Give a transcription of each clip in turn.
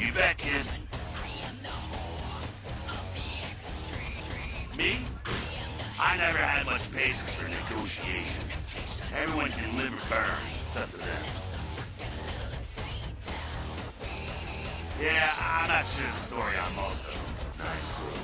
You bet, kid. Me? I never had much patience for negotiations. Everyone can live or burn. It's up to them. Yeah, I'm not sure the story on most of them. Nice crew.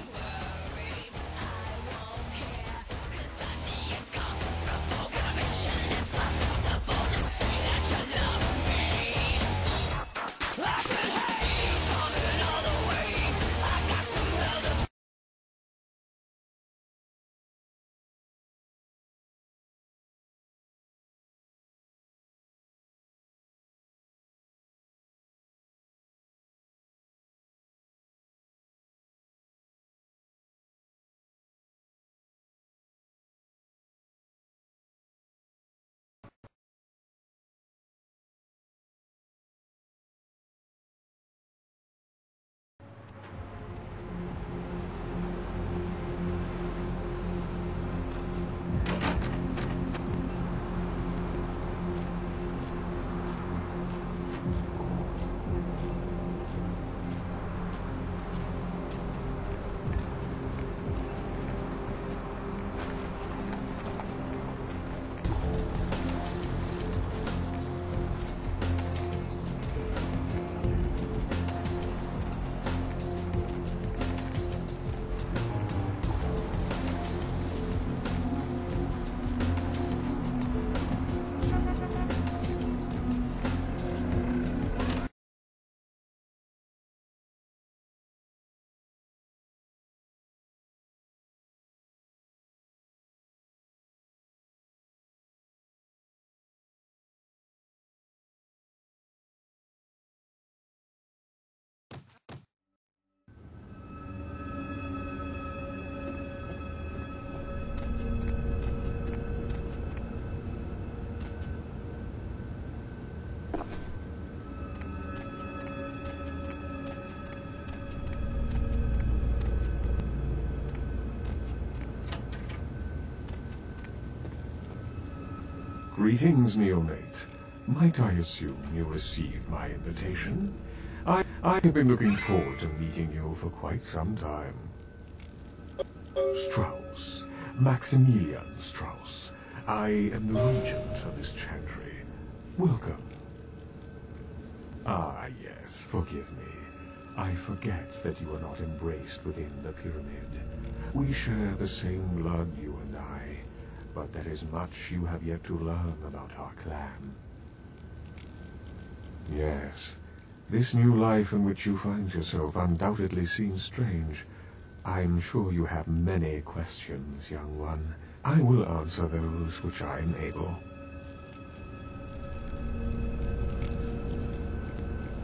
Greetings, neonate. Might I assume you received my invitation? I have been looking forward to meeting you for quite some time. Strauss. Maximilian Strauss. I am the regent of this chantry. Welcome. Ah, yes, forgive me. I forget that you are not embraced within the pyramid. We share the same blood, you and I. But there is much you have yet to learn about our clan. Yes, this new life in which you find yourself undoubtedly seems strange. I'm sure you have many questions, young one. I will answer those which I am able.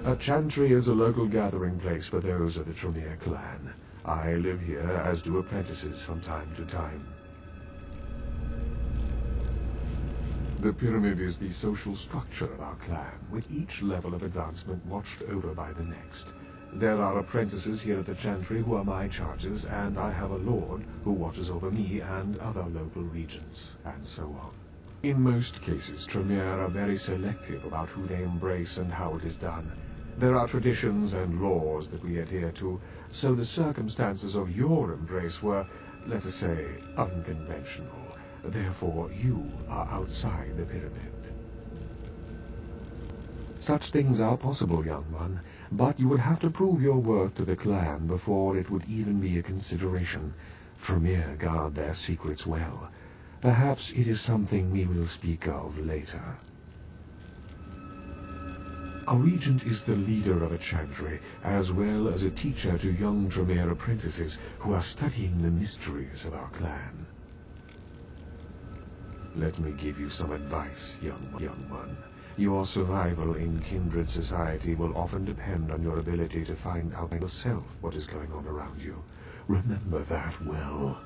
A chantry is a local gathering place for those of the Tremere clan. I live here, as do apprentices from time to time. The pyramid is the social structure of our clan, with each level of advancement watched over by the next. There are apprentices here at the chantry who are my charges, and I have a lord who watches over me and other local regents, and so on. In most cases, Tremere are very selective about who they embrace and how it is done. There are traditions and laws that we adhere to, so the circumstances of your embrace were, let us say, unconventional. Therefore, you are outside the pyramid. Such things are possible, young one, but you would have to prove your worth to the clan before it would even be a consideration. Tremere guard their secrets well. Perhaps it is something we will speak of later. A regent is the leader of a chantry, as well as a teacher to young Tremere apprentices who are studying the mysteries of our clan. Let me give you some advice, young one. Your survival in kindred society will often depend on your ability to find out yourself what is going on around you. Remember that well.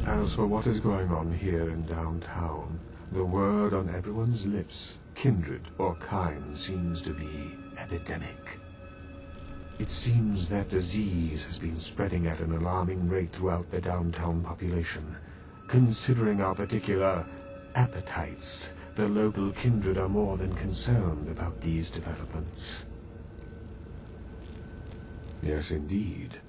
As for what is going on here in downtown, the word on everyone's lips, kindred or kind, seems to be epidemic. It seems that disease has been spreading at an alarming rate throughout the downtown population. Considering our particular appetites, the local kindred are more than concerned about these developments. Yes, indeed.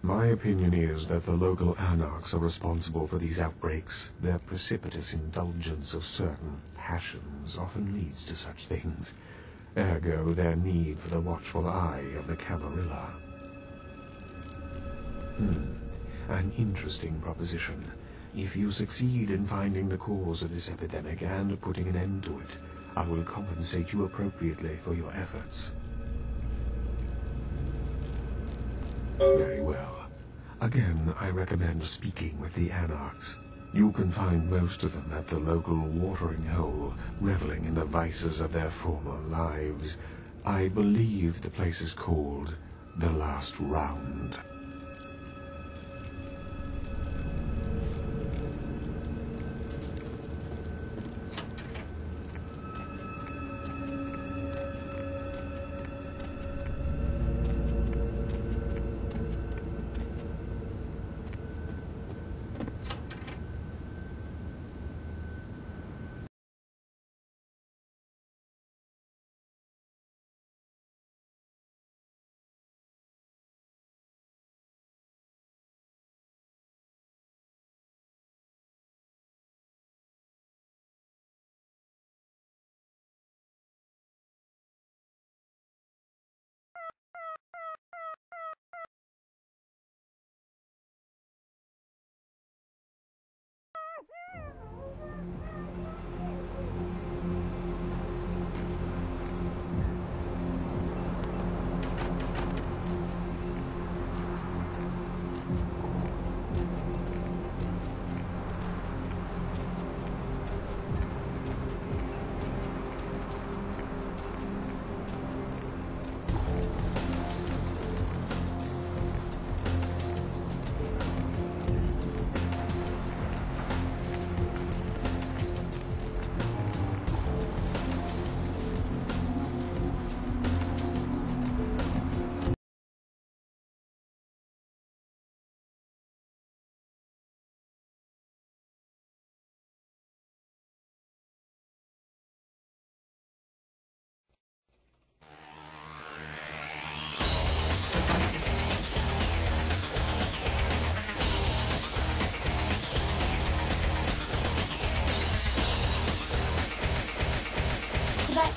My opinion is that the local anarchs are responsible for these outbreaks. Their precipitous indulgence of certain passions often leads to such things. Ergo, their need for the watchful eye of the Camarilla. An interesting proposition. If you succeed in finding the cause of this epidemic and putting an end to it, I will compensate you appropriately for your efforts. Very well. Again, I recommend speaking with the anarchs. You can find most of them at the local watering hole, reveling in the vices of their former lives. I believe the place is called The Last Round.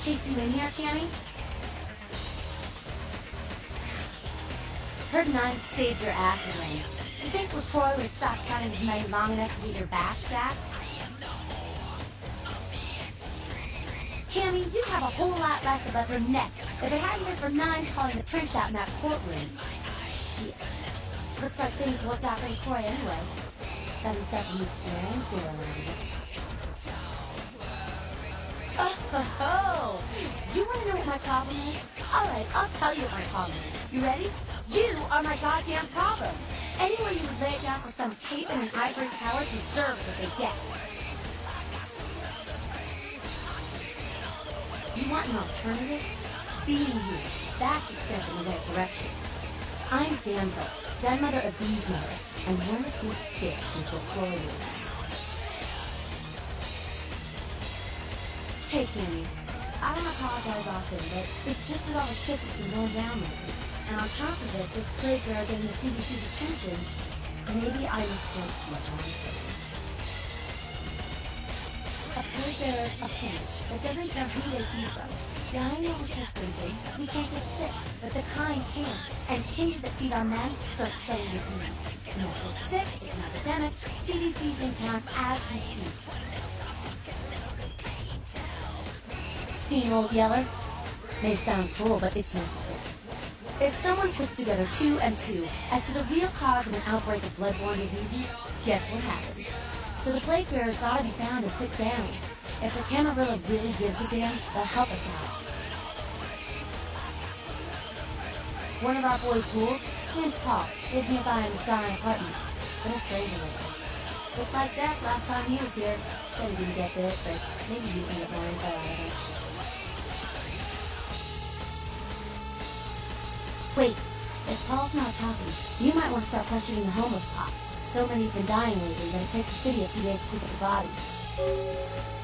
Chase you in here, Cammy? Heard Nine saved your acid rain. You think LaCroix would stop counting his money long enough to get your back, Jack? Cammy, you'd have a whole lot less above your neck if it hadn't been for Nines calling the prince out in that courtroom. Shit. Looks like things worked out for LaCroix anyway. Got himself a new steering wheel around it. Oh, you want to know what my problem is? Alright, I'll tell you what my problem is. You ready? You are my goddamn problem. Anyone who would lay it down for some cape in an ivory tower deserves what they get. You want an alternative? Being you. That's a step in the right direction. I'm Damsel, grandmother of these mothers, and one of this bitch since LaCroix was there. Hey, Cammy. I don't apologize often, but it's just with all the shit that's been going down lately. And on top of it, this plague bearer getting the CDC's attention, maybe I misjudged you, honestly. A plague bearer's a plant that doesn't care who they feed from. Yeah, I know what you're thinking. We can't get sick, but the kind can. And kindred that feed on them start spreading disease. And if it's sick, it's an epidemic. CDC's in town as we speak. Steamroll Yeller? May sound cruel, but it's necessary. If someone puts together 2 and 2 as to the real cause of an outbreak of bloodborne diseases, guess what happens? So the plague bearer's gotta be found and put down. If the Camarilla really gives a damn, they'll help us out. One of our boys' ghouls, name's Paul, lives nearby in the Sky Apartments, but a stranger lately. Looked like death last time he was here. Said he didn't get bit, but maybe you can get more info out of him. Wait, if Paul's not talking, you might want to start questioning the homeless pop. So many have been dying lately that it takes the city a few days to pick up the bodies.